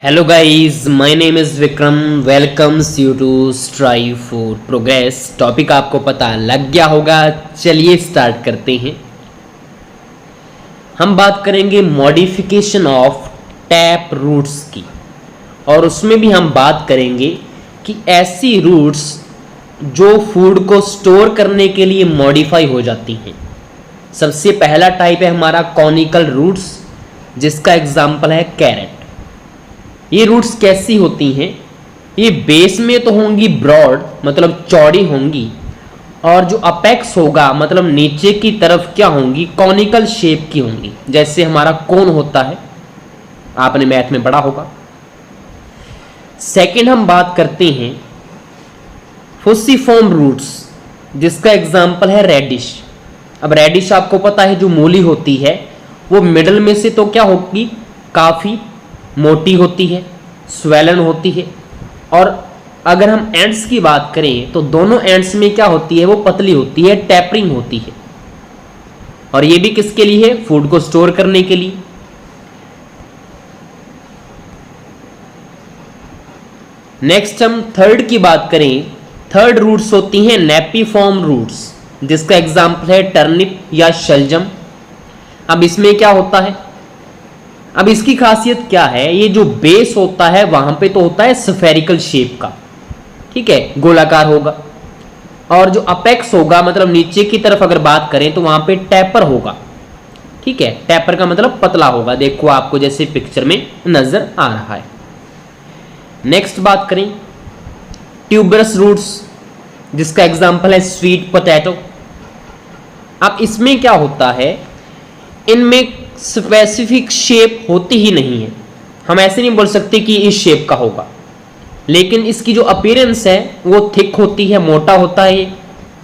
Hello guys, my name is Vikram. Welcomes you to Strive for Progress. Topic आपको पता लग गया होगा, चलिए स्टार्ट करते हैं। हम बात करेंगे मॉडिफिकेशन ऑफ टैप रूट्स की, और उसमें भी हम बात करेंगे कि ऐसी रूट्स जो फूड को स्टोर करने के लिए मॉडिफाई हो जाती हैं। सबसे पहला टाइप है हमारा कॉनिकल रूट्स, जिसका एग्जाम्पल है कैरेट। ये रूट्स कैसी होती हैं? ये बेस में तो होंगी ब्रॉड, मतलब चौड़ी होंगी, और जो अपेक्स होगा मतलब नीचे की तरफ क्या होंगी, कॉनिकल शेप की होंगी, जैसे हमारा कोन होता है, आपने मैथ में पढ़ा होगा। सेकंड हम बात करते हैं फुस्सीफॉर्म रूट्स, जिसका एग्जाम्पल है रेडिश। अब रेडिश आपको पता है जो मूली होती है वो मिडल में से तो क्या होगी, काफ़ी मोटी होती है, स्वेलन होती है, और अगर हम एंड्स की बात करें तो दोनों एंड्स में क्या होती है, वो पतली होती है, टैपरिंग होती है। और ये भी किसके लिए है, फूड को स्टोर करने के लिए। नेक्स्ट हम थर्ड की बात करें, थर्ड रूट्स होती हैं नेपिफॉर्म रूट्स, जिसका एग्जाम्पल है टर्निप या शलजम। अब इसमें क्या होता है, अब इसकी खासियत क्या है, ये जो बेस होता है वहां पे तो होता है स्फेरिकल शेप का, ठीक है, गोलाकार होगा, और जो अपेक्स होगा मतलब नीचे की तरफ अगर बात करें तो वहां पे टैपर होगा, ठीक है। टैपर का मतलब पतला होगा, देखो आपको जैसे पिक्चर में नजर आ रहा है। नेक्स्ट बात करें ट्यूबरस रूट्स, जिसका एग्जाम्पल है स्वीट पोटैटो। अब इसमें क्या होता है, इनमें स्पेसिफिक शेप होती ही नहीं है, हम ऐसे नहीं बोल सकते कि इस शेप का होगा, लेकिन इसकी जो अपीयरेंस है वो थिक होती है, मोटा होता है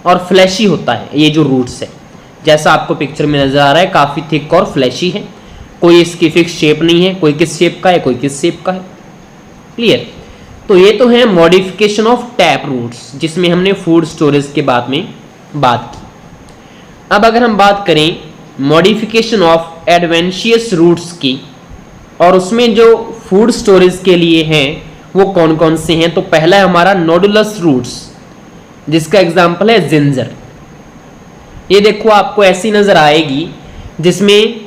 और फ्लैशी होता है। ये जो रूट्स है जैसा आपको पिक्चर में नजर आ रहा है, काफ़ी थिक और फ्लैशी है, कोई इसकी फिक्स शेप नहीं है, कोई किस शेप का है कोई किस शेप का है। क्लियर? तो ये तो है मॉडिफिकेशन ऑफ टैप रूट्स, जिसमें हमने फूड स्टोरेज के बाद में बात की। अब अगर हम बात करें मॉडिफिकेशन ऑफ एडवेंशियस रूट्स की, और उसमें जो फूड स्टोरेज के लिए हैं वो कौन कौन से हैं, तो पहला है हमारा नोडुलस रूट्स, जिसका एग्जाम्पल है जिंजर। ये देखो आपको ऐसी नजर आएगी, जिसमें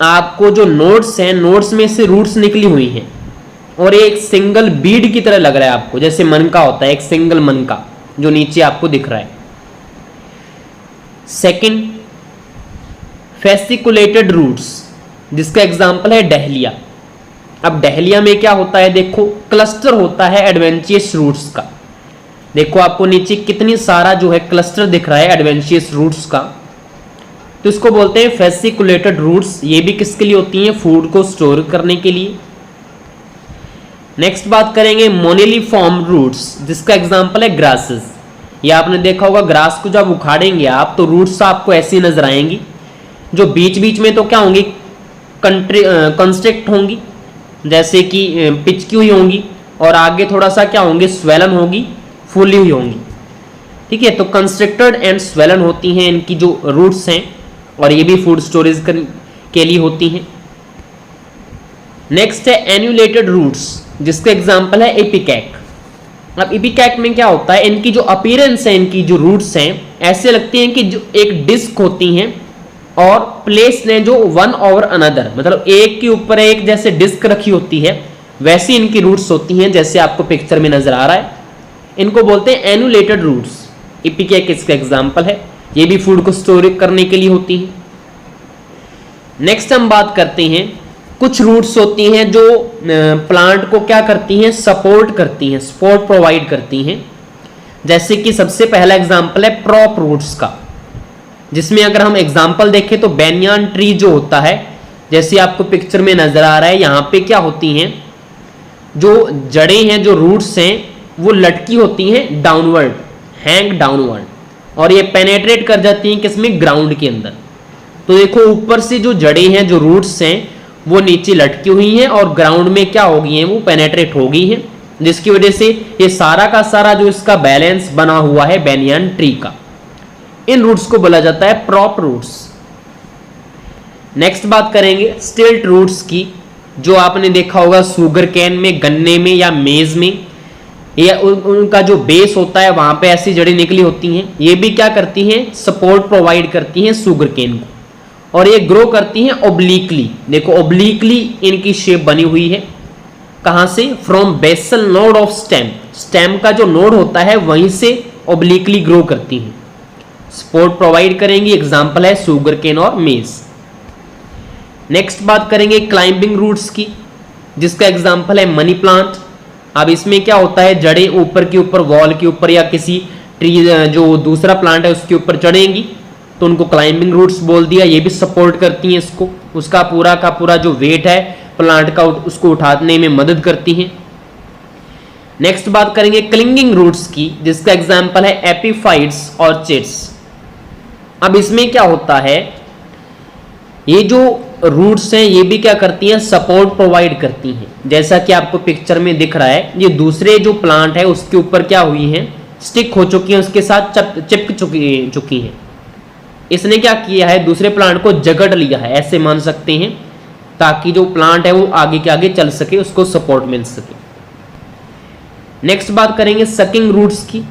आपको जो नोड्स हैं, नोड्स में से रूट्स निकली हुई हैं, और ये एक सिंगल बीड की तरह लग रहा है आपको, जैसे मनका होता है, एक सिंगल मनका जो नीचे आपको दिख रहा है। सेकंड फेसिकुलेटेड रूट्स, जिसका एग्जाम्पल है डहलिया। अब डहलिया में क्या होता है, देखो क्लस्टर होता है एडवेंशियस रूट्स का, देखो आपको नीचे कितनी सारा जो है क्लस्टर दिख रहा है एडवेंशियस रूट्स का, तो इसको बोलते हैं फेसिकुलेटेड रूट्स। ये भी किसके लिए होती हैं, फूड को स्टोर करने के लिए। नेक्स्ट बात करेंगे मोनिलिफॉर्म रूट्स, जिसका एग्जाम्पल है ग्रासेस। ये आपने देखा होगा, ग्रास को जब उखाड़ेंगे आप तो रूट्स आपको ऐसी नजर आएंगी, जो बीच बीच में तो क्या होंगी, कंस्ट्रिक्ट होंगी, जैसे कि पिचकी हुई होंगी, और आगे थोड़ा सा क्या होंगे, स्वेलन होगी, फूली हुई होंगी, ठीक है। तो कंस्ट्रिक्टेड एंड स्वेलन होती हैं इनकी जो रूट्स हैं, और ये भी फूड स्टोरेज के लिए होती हैं। नेक्स्ट है एन्यूलेटेड रूट्स, जिसका एग्जाम्पल है एपिकैक। अब एपिकैक में क्या होता है, इनकी जो अपीयरेंस है, इनकी जो रूट्स हैं ऐसे लगती हैं कि जो एक डिस्क होती हैं और प्लेस ने जो वन ओवर अनदर, मतलब एक के ऊपर एक जैसे डिस्क रखी होती है, वैसी इनकी रूट्स होती हैं, जैसे आपको पिक्चर में नजर आ रहा है। इनको बोलते हैं एन्यूलेटेड रूट्स। एपिकैक इसका एग्जाम्पल है, ये भी फूड को स्टोर करने के लिए होती है। नेक्स्ट हम बात करते हैं, कुछ रूट्स होती हैं जो प्लांट को क्या करती हैं, सपोर्ट करती हैं, सपोर्ट प्रोवाइड करती हैं, जैसे कि सबसे पहला एग्जाम्पल है प्रॉप रूट्स का, जिसमें अगर हम एग्जाम्पल देखें तो बैनियान ट्री जो होता है, जैसे आपको पिक्चर में नजर आ रहा है, यहाँ पे क्या होती हैं, जो जड़ें हैं, जो रूट्स हैं, वो लटकी होती हैं डाउनवर्ड, हैंग डाउनवर्ड, और ये पेनेट्रेट कर जाती हैं किसमें, ग्राउंड के अंदर। तो देखो ऊपर से जो जड़ें हैं, जो रूट्स हैं, वो नीचे लटकी हुई हैं, और ग्राउंड में क्या हो गई हैं, वो पेनेट्रेट हो गई हैं, जिसकी वजह से ये सारा का सारा जो इसका बैलेंस बना हुआ है बैनियान ट्री का, इन रूट्स को बोला जाता है प्रॉप रूट्स। नेक्स्ट बात करेंगे स्टिल्ट रूट्स की, जो आपने देखा होगा शुगर कैन में, गन्ने में या मेज में, या उनका जो बेस होता है वहां पे ऐसी जड़ें निकली होती हैं। ये भी क्या करती हैं, सपोर्ट प्रोवाइड करती हैं शुगर कैन को, और ये ग्रो करती हैं ओब्लिकली। देखो ओब्लिकली इनकी शेप बनी हुई है, कहां से, from basal node of stem, stem का जो नोड होता है वहीं से ओब्लिकली ग्रो करती हैं, सपोर्ट प्रोवाइड करेंगी। एग्जाम्पल है शुगर केन और मेज। नेक्स्ट बात करेंगे क्लाइंबिंग रूट्स की, जिसका एग्जाम्पल है मनी प्लांट। अब इसमें क्या होता है, जड़ें ऊपर के ऊपर वॉल के ऊपर या किसी ट्री जो दूसरा प्लांट है उसके ऊपर चढ़ेंगी, तो उनको क्लाइंबिंग रूट्स बोल दिया। ये भी सपोर्ट करती हैं इसको, उसका पूरा का पूरा जो वेट है प्लांट का उसको उठाने में मदद करती हैं। नेक्स्ट बात करेंगे क्लिंगिंग रूट्स की, जिसका एग्जाम्पल है एपीफाइट्स और चिट्स। अब इसमें क्या होता है, ये जो रूट्स हैं ये भी क्या करती हैं, सपोर्ट प्रोवाइड करती हैं। जैसा कि आपको पिक्चर में दिख रहा है, ये दूसरे जो प्लांट है उसके ऊपर क्या हुई हैं, स्टिक हो चुकी हैं, उसके साथ चिपक चुकी हैं। इसने क्या किया है, दूसरे प्लांट को जकड़ लिया है, ऐसे मान सकते हैं, ताकि जो प्लांट है वो आगे के आगे चल सके, उसको सपोर्ट मिल सके। नेक्स्ट बात करेंगे सकिंग रूट्स की।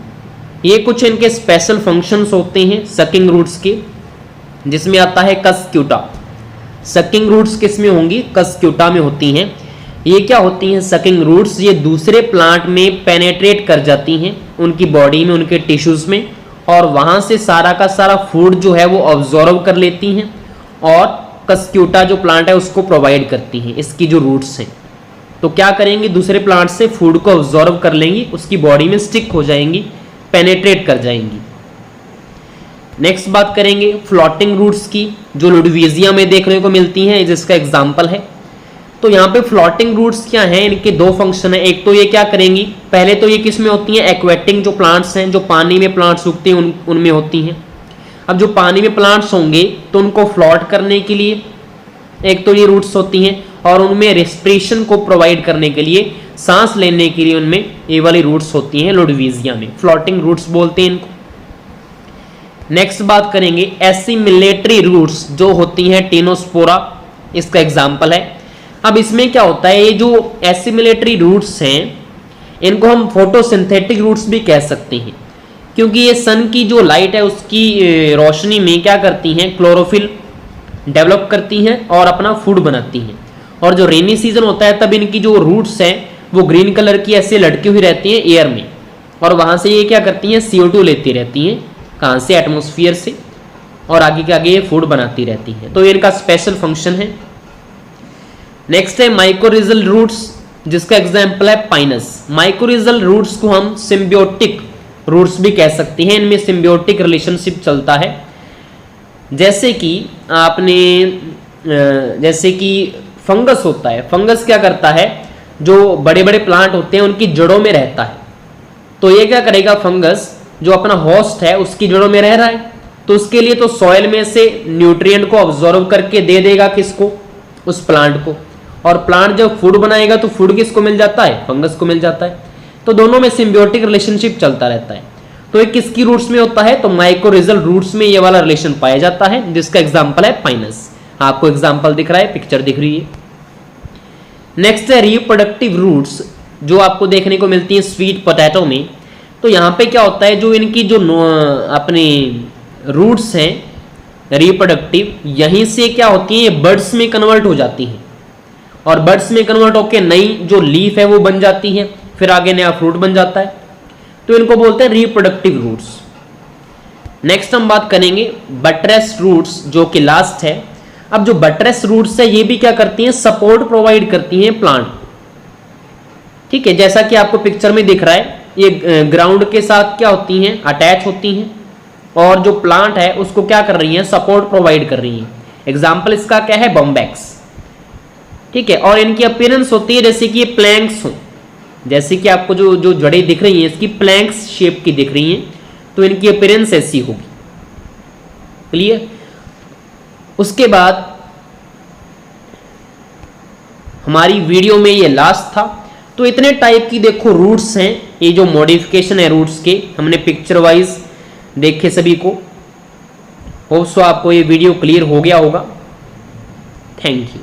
ये कुछ इनके स्पेशल फंक्शंस होते हैं सकिंग रूट्स के, जिसमें आता है कस्क्यूटा। सकिंग रूट्स किस में होंगी, कस्क्यूटा में होती हैं। ये क्या होती हैं सकिंग रूट्स, ये दूसरे प्लांट में पेनेट्रेट कर जाती हैं, उनकी बॉडी में, उनके टिश्यूज में, और वहां से सारा का सारा फूड जो है वो ऑब्जॉर्व कर लेती हैं, और कस्क्यूटा जो प्लांट है उसको प्रोवाइड करती हैं। इसकी जो रूट्स हैं तो क्या करेंगी, दूसरे प्लांट से फूड को ऑब्जॉर्व कर लेंगी, उसकी बॉडी में स्टिक हो जाएंगी, पेनेट्रेट कर जाएंगी। नेक्स्ट बात करेंगे फ्लोटिंग रूट्स की, जो लुडविजिया में देखने को मिलती हैं, जिसका एग्जाम्पल है। तो यहाँ पे फ्लोटिंग रूट्स क्या हैं, इनके दो फंक्शन है। एक तो ये क्या करेंगी, पहले तो ये किस में होती हैं, एक्वेटिक जो प्लांट्स हैं, जो पानी में प्लांट्स उगते हैं उनमें होती हैं। अब जो पानी में प्लांट्स होंगे तो उनको फ्लोट करने के लिए एक तो ये रूट्स होती हैं, और उनमें रेस्पिरेशन को प्रोवाइड करने के लिए, सांस लेने के लिए उनमें ये वाली रूट्स होती हैं लुडविजिया में, फ्लोटिंग रूट्स बोलते हैं इनको। नेक्स्ट बात करेंगे एसिमिलेटरी रूट्स, जो होती हैं टेनोस्पोरा, इसका एग्जाम्पल है। अब इसमें क्या होता है, ये जो एसिमिलेटरी रूट्स हैं इनको हम फोटोसिंथेटिक रूट्स भी कह सकते हैं, क्योंकि ये सन की जो लाइट है उसकी रोशनी में क्या करती हैं, क्लोरोफिल डेवलप करती हैं और अपना फूड बनाती हैं। और जो रेनी सीजन होता है तब इनकी जो रूट्स हैं वो ग्रीन कलर की ऐसे लटकी हुई रहती हैं एयर में, और वहां से ये क्या करती हैं, CO2 लेती रहती हैं, कहां से, एटमॉस्फेयर से, और आगे के आगे ये फूड बनाती रहती हैं। तो ये इनका स्पेशल फंक्शन है। नेक्स्ट है माइकोरिजल रूट्स, जिसका एग्जाम्पल है पाइनस। माइकोरिजल रूट्स को हम सिम्बियोटिक रूट्स भी कह सकते हैं, इनमें सिम्बियोटिक रिलेशनशिप चलता है। जैसे कि फंगस होता है, फंगस क्या करता है, जो बड़े बड़े प्लांट होते हैं उनकी जड़ों में रहता है। तो ये क्या करेगा, फंगस जो अपना होस्ट है उसकी जड़ों में रह रहा है, तो उसके लिए तो सॉइल में से न्यूट्रिएंट को ऑब्जॉर्व करके दे देगा किसको, उस प्लांट को, और प्लांट जब फूड बनाएगा तो फूड किसको मिल जाता है, फंगस को मिल जाता है। तो दोनों में सिम्बियोटिक रिलेशनशिप चलता रहता है। तो ये किसकी रूट्स में होता है, तो माइकोरिजल रूट्स में ये वाला रिलेशन पाया जाता है, जिसका एग्जाम्पल है पाइनस। आपको एग्जाम्पल दिख रहा है, पिक्चर दिख रही है। नेक्स्ट है रिप्रोडक्टिव रूट्स, जो आपको देखने को मिलती है स्वीट पोटैटो में। तो यहाँ पे क्या होता है, जो इनकी जो अपने रूट्स हैं रिप्रोडक्टिव, यहीं से क्या होती है, ये बर्ड्स में कन्वर्ट हो जाती हैं, और बर्ड्स में कन्वर्ट होकर नई जो लीफ है वो बन जाती है, फिर आगे नया फ्रूट बन जाता है। तो इनको बोलते हैं रिप्रोडक्टिव रूट्स। नेक्स्ट हम बात करेंगे बट्रेस रूट्स, जो कि लास्ट है। अब जो बट्रेस रूट्स है ये भी क्या करती हैं, सपोर्ट प्रोवाइड करती हैं प्लांट, ठीक है। जैसा कि आपको पिक्चर में दिख रहा है, ये ग्राउंड के साथ क्या होती हैं, अटैच होती हैं, और जो प्लांट है उसको क्या कर रही हैं, सपोर्ट प्रोवाइड कर रही हैं। एग्जाम्पल इसका क्या है, बॉम्बैक्स, ठीक है। और इनकी अपीयरेंस होती है जैसे कि ये प्लैंक्स हो, जैसे कि आपको जो जड़ें दिख रही हैं इसकी प्लैंक्स शेप की दिख रही हैं, तो इनकी अपीयरेंस ऐसी होगी, क्लियर। उसके बाद हमारी वीडियो में ये लास्ट था। तो इतने टाइप की देखो रूट्स हैं, ये जो मॉडिफिकेशन है रूट्स के, हमने पिक्चर वाइज देखे सभी को। होप सो आपको ये वीडियो क्लियर हो गया होगा। Thank you.